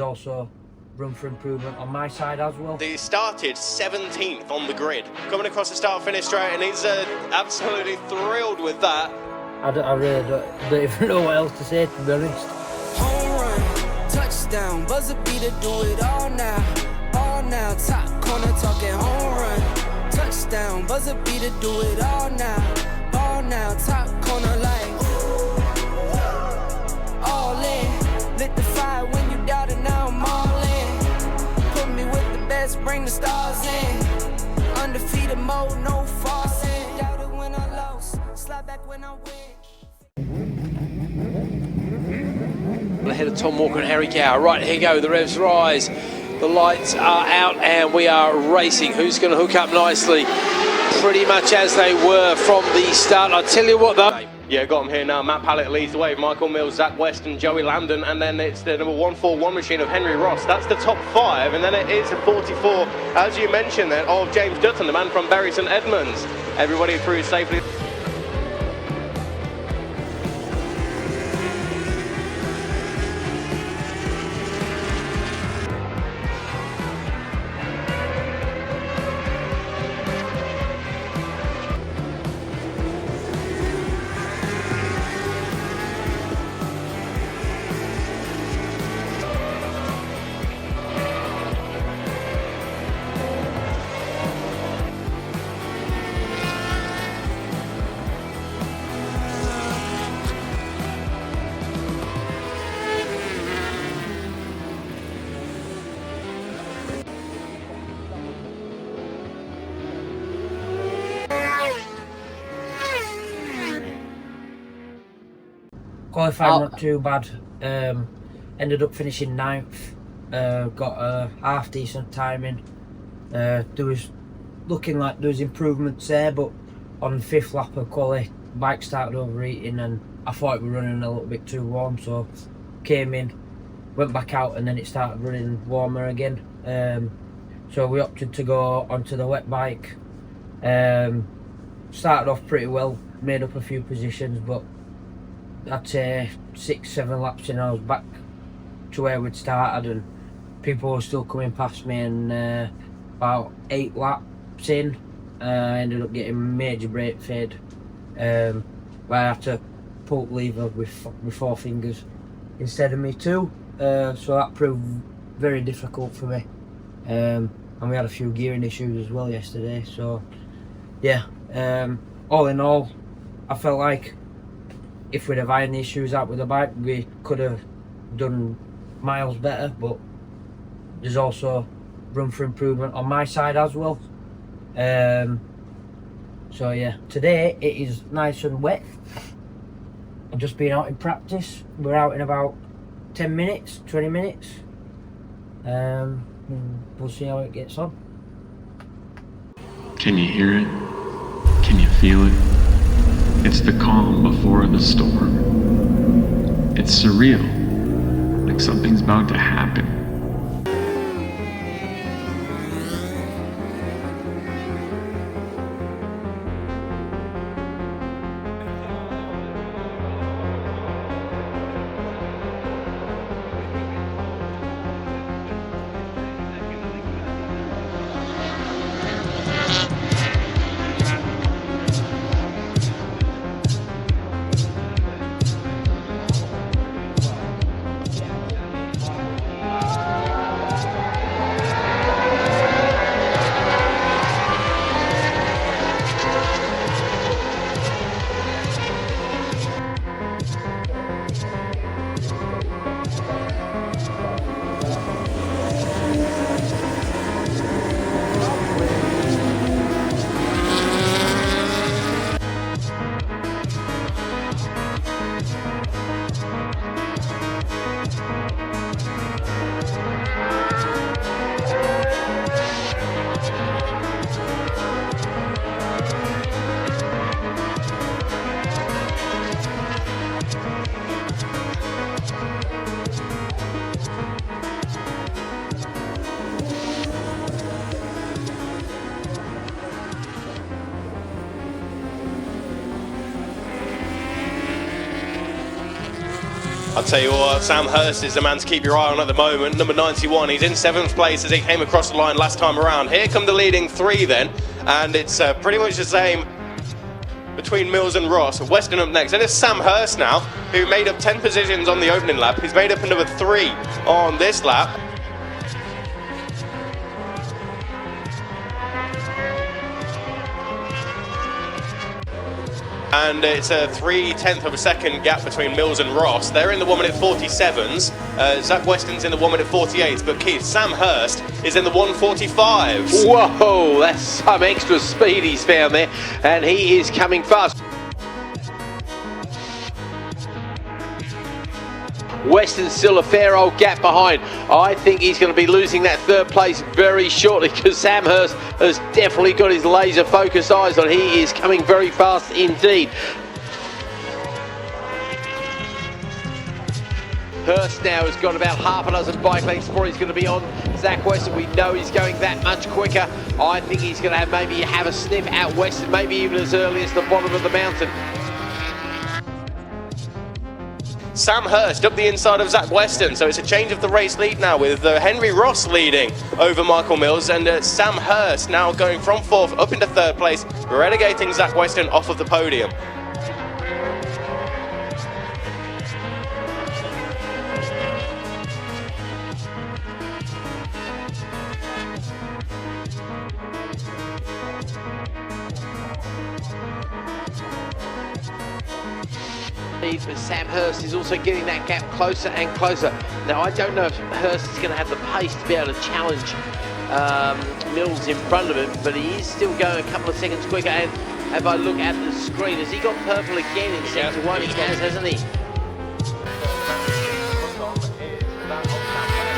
also room for improvement on my side as well. He started 17th on the grid, coming across the start-finish straight, and he's absolutely thrilled with that. I really don't even know what else to say, to be honest. Home run, touchdown, buzzer beater, do it all now, top corner talking home run, touchdown, buzzer beater, do it all now, top corner like all in, lit the fire when you doubt it, now I'm all in, put me with the best, bring the stars in, undefeated mode, no falsing, doubt it when I lost, slide back when I win. Ahead of Tom Walker and Harry Gower. Right, here go, the revs rise. The lights are out and we are racing. Who's going to hook up nicely? Pretty much as they were from the start. I'll tell you what though. Yeah, got him here now. Matt Pallett leads the way. Michael Mills, Zach West and Joey Landon. And then it's the number 141 machine of Henry Ross. That's the top 5. And then it is a 44, as you mentioned then, of James Dutton, the man from Bury St Edmunds. Everybody through safely. Qualifying not too bad, ended up finishing 9th, got a half decent timing. There was looking like there was improvements there, but on the 5th lap of quali, bike started overheating and I thought it was running a little bit too warm, so came in, went back out and then it started running warmer again. So we opted to go onto the wet bike. Started off pretty well, made up a few positions, but I'd say 6-7 laps in I was back to where we'd started and people were still coming past me, and about 8 laps in I ended up getting major brake fade, where I had to pull the lever with 4 fingers instead of me 2, so that proved very difficult for me, and we had a few gearing issues as well yesterday, so yeah, all in all I felt like if we'd have ironed the issues out with the bike, we could have done miles better, but there's also room for improvement on my side as well. So yeah, today it is nice and wet. I've just been out in practice. We're out in about 10 minutes, 20 minutes. We'll see how it gets on. Can you hear it? Can you feel it? It's the calm before the storm. It's surreal, like something's about to happen. I'll tell you what, Sam Hirst is the man to keep your eye on at the moment. Number 91, he's in 7th place as he came across the line last time around. Here come the leading 3 then, and it's pretty much the same between Mills and Ross. Weston up next, and it's Sam Hirst now, who made up 10 positions on the opening lap. He's made up another 3 on this lap. And it's a 0.3 of a second gap between Mills and Ross. They're in the 1 minute 47s. Zach Weston's in the 1 minute 48s, but Keith, Sam Hirst is in the 1:45s. Whoa, that's some extra speed he's found there, and he is coming fast. Weston's still a fair old gap behind. I think he's going to be losing that 3rd place very shortly, because Sam Hirst has definitely got his laser focused eyes on. He is coming very fast indeed. Hirst now has got about half a dozen bike lengths before he's going to be on Zach Weston. We know he's going that much quicker. I think he's going to have a sniff at Weston, maybe even as early as the bottom of the mountain. Sam Hirst up the inside of Zach Weston, so it's a change of the race lead now, with Henry Ross leading over Michael Mills, and Sam Hirst now going from 4th up into 3rd place, relegating Zach Weston off of the podium. But Sam Hirst is also getting that gap closer and closer. Now, I don't know if Hirst is going to have the pace to be able to challenge Mills in front of him, but he is still going a couple of seconds quicker. And if I look at the screen, has he got purple again in sector 1? He has, hasn't he?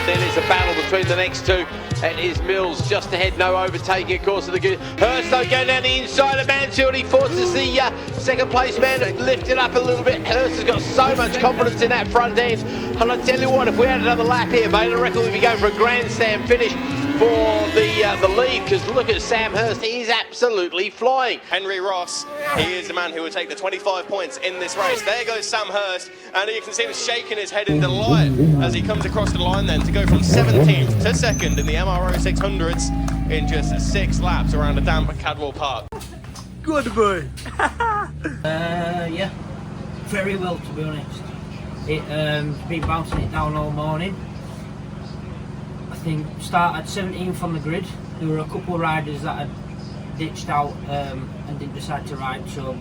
Then it's a battle between the next 2. It is Mills just ahead, no overtaking, of course, of the good. Hirst though going down the inside of Mansfield. He forces the 2nd place man to lift it up a little bit. Hirst has got so much confidence in that front end. And I tell you what, if we had another lap here, mate, I reckon we'd be going for a grandstand finish for the lead, because look at Sam Hirst, he's absolutely flying. Henry Ross, he is the man who will take the 25 points in this race. There goes Sam Hirst, and you can see him shaking his head in delight as he comes across the line then to go from 17th to 2nd in the MRO 600s in just 6 laps around the damp at Cadwell Park. Good boy. Yeah, very well, to be honest. It's been bouncing it down all morning. I think started 17th on the grid. There were a couple of riders that had ditched out and didn't decide to ride, so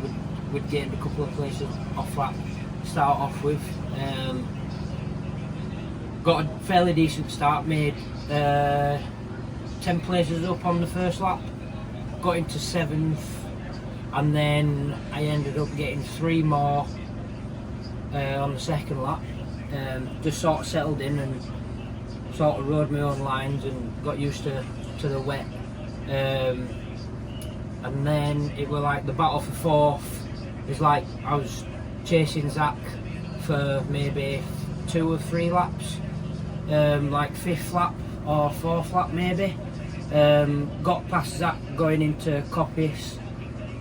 we'd gained a couple of places off lap to start off with. Got a fairly decent start, made 10 places up on the first lap, got into 7th, and then I ended up getting 3 more on the 2nd lap. Just sort of settled in and sort of rode my own lines and got used to the wet, and then it was like the battle for 4th. It's like I was chasing Zach for maybe 2 or 3 laps, like 5th lap or 4th lap maybe. Got past Zach going into Coppice,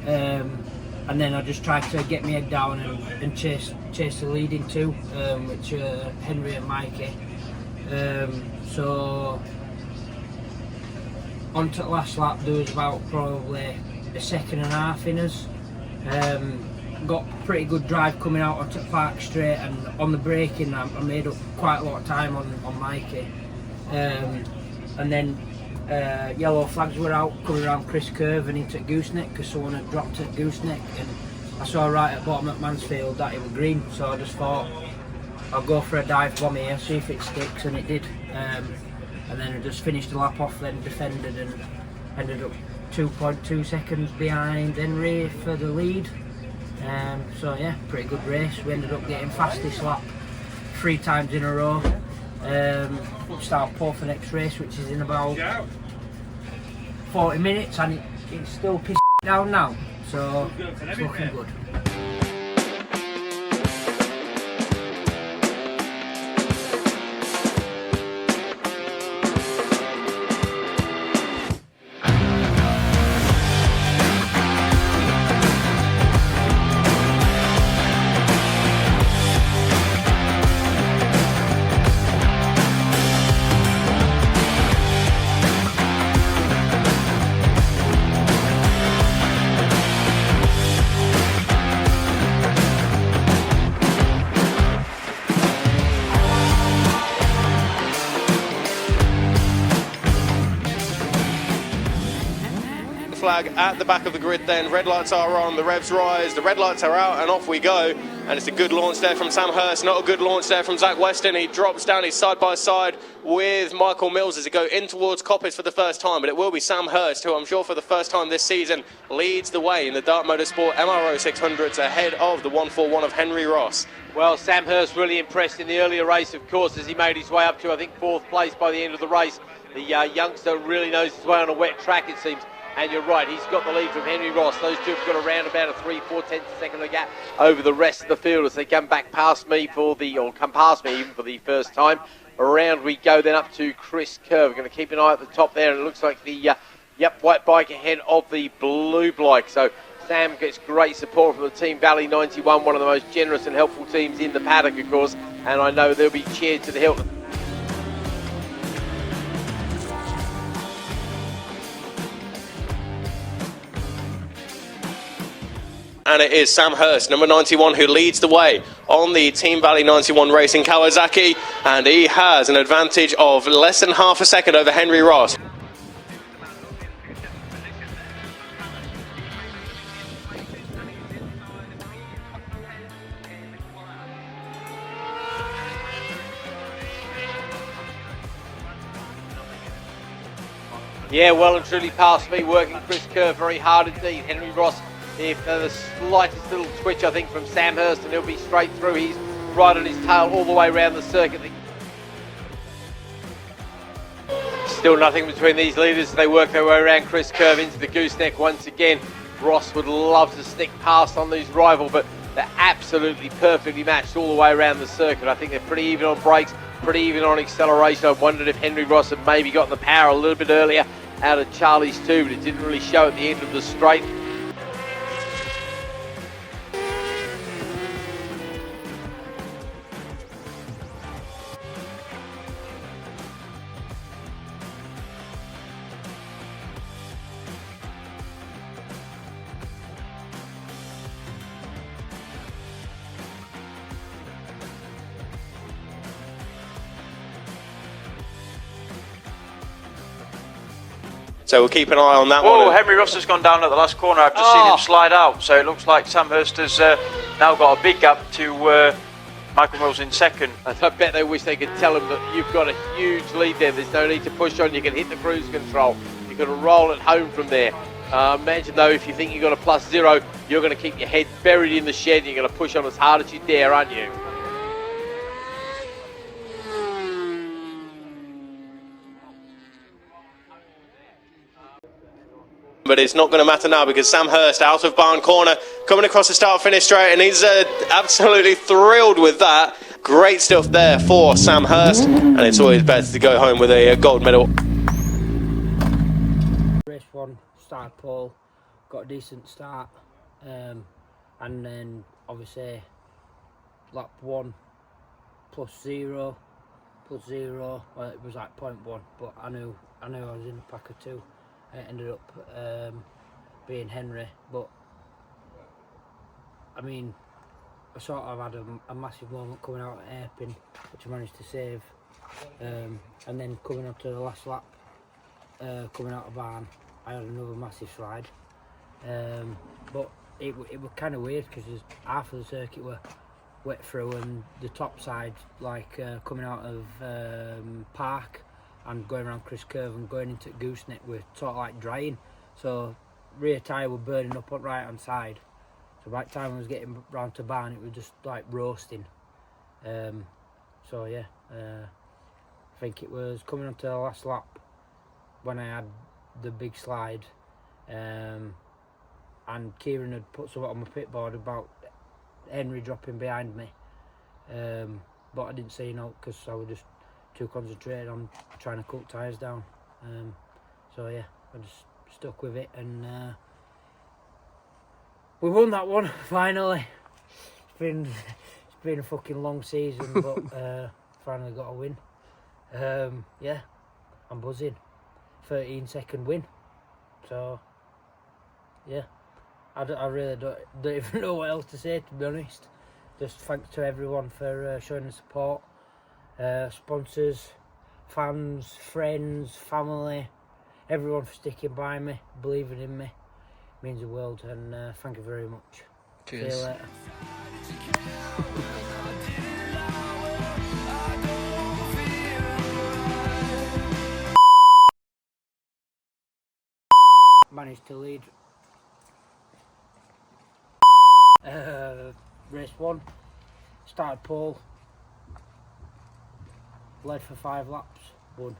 and then I just tried to get my head down and chase the leading 2, which are Henry and Mikey. So on to the last lap, there was about probably a second and a half in us. Got pretty good drive coming out onto the Park straight, and on the braking I made up quite a lot of time on Mikey. And then yellow flags were out coming around Chris Curve and into Gooseneck, because someone had dropped at Gooseneck, and I saw right at the bottom at Mansfield that it was green, so I just thought I'll go for a dive bomb here, see if it sticks, and it did. And then I just finished the lap off, then defended and ended up 2.2 seconds behind Henry for the lead. So yeah, pretty good race. We ended up getting fastest lap 3 times in a row. Start pole for next race, which is in about 40 minutes, and it's still pissing down now, so it's looking good. flag at the back of the grid then. Red lights are on, the revs rise, the red lights are out, and off we go. And it's a good launch there from Sam Hirst, not a good launch there from Zach Weston. He drops down, he's side by side with Michael Mills as they go in towards Coppice for the first time. But it will be Sam Hirst, who I'm sure for the first time this season leads the way in the Dart Motorsport MRO 600s ahead of the 141 of Henry Ross. Well, Sam Hirst really impressed in the earlier race, of course, as he made his way up to, I think, 4th place by the end of the race. The youngster really knows his way on a wet track, it seems. And you're right, he's got the lead from Henry Ross. Those two have got around about a 3/4 second gap over the rest of the field as they come back past me come past me even for the first time. Around we go then up to Chris Kerr. We're going to keep an eye at the top there, and it looks like the white bike ahead of the blue bike. So Sam gets great support from the Team Valley 91, one of the most generous and helpful teams in the paddock, of course, and I know they'll be cheered to the hilt. And it is Sam Hirst, number 91, who leads the way on the Team Valley 91 Racing Kawasaki, and he has an advantage of less than half a second over Henry Ross. Yeah, well and truly past me, working Chris Kerr very hard indeed. Henry Ross, if the slightest little twitch, I think, from Sam Hirst, and he'll be straight through. He's right on his tail all the way around the circuit. Still nothing between these leaders as they work their way around Chris Kerr into the gooseneck once again. Ross would love to stick past on these rival, but they're absolutely perfectly matched all the way around the circuit. I think they're pretty even on brakes, pretty even on acceleration. I wondered if Henry Ross had maybe gotten the power a little bit earlier out of Charlie's too, but it didn't really show at the end of the straight. So we'll keep an eye on that one. one. Henry Ross has gone down at the last corner. I've just seen him slide out. So it looks like Sam Hirst has now got a big gap to Michael Mills in second. And I bet they wish they could tell him that you've got a huge lead there. There's no need to push on. You can hit the cruise control. You can roll it home from there. Imagine though, if you think you've got a +0, you're going to keep your head buried in the shed. You're going to push on as hard as you dare, aren't you? But it's not going to matter now because Sam Hirst out of barn corner, coming across the start-finish straight, and he's absolutely thrilled with that. Great stuff there for Sam Hirst, and it's always better to go home with a gold medal. Race 1, started pole, got a decent start, and then obviously lap 1 +0, well, it was like 0.1, but I knew I was in the pack of 2. It ended up being Henry, but I mean, I sort of had a massive moment coming out at Airpin, which I managed to save, and then coming up to the last lap, coming out of barn, I had another massive slide, but it was kind of weird because half of the circuit were wet through, and the top side, like coming out of Park and going around Chris Curve and going into Gooseneck, were sort of like drying, so rear tyre were burning up on right hand side. So by the time I was getting round to barn, it was just like roasting. So yeah, I think it was coming on to the last lap when I had the big slide, and Kieran had put something on my pit board about Henry dropping behind me, but I didn't say no because I was just too concentrated on trying to cook tyres down. So yeah, I just stuck with it, and we won that one finally. It's been a fucking long season, but finally got a win. Yeah, I'm buzzing. 13-second win. So yeah, I really don't even know what else to say, to be honest. Just thanks to everyone for showing the support. Sponsors, fans, friends, family, everyone for sticking by me, believing in me. Means the world, and thank you very much. Cheers. See you later. Managed to lead race 1, started pole, led for 5 laps, won.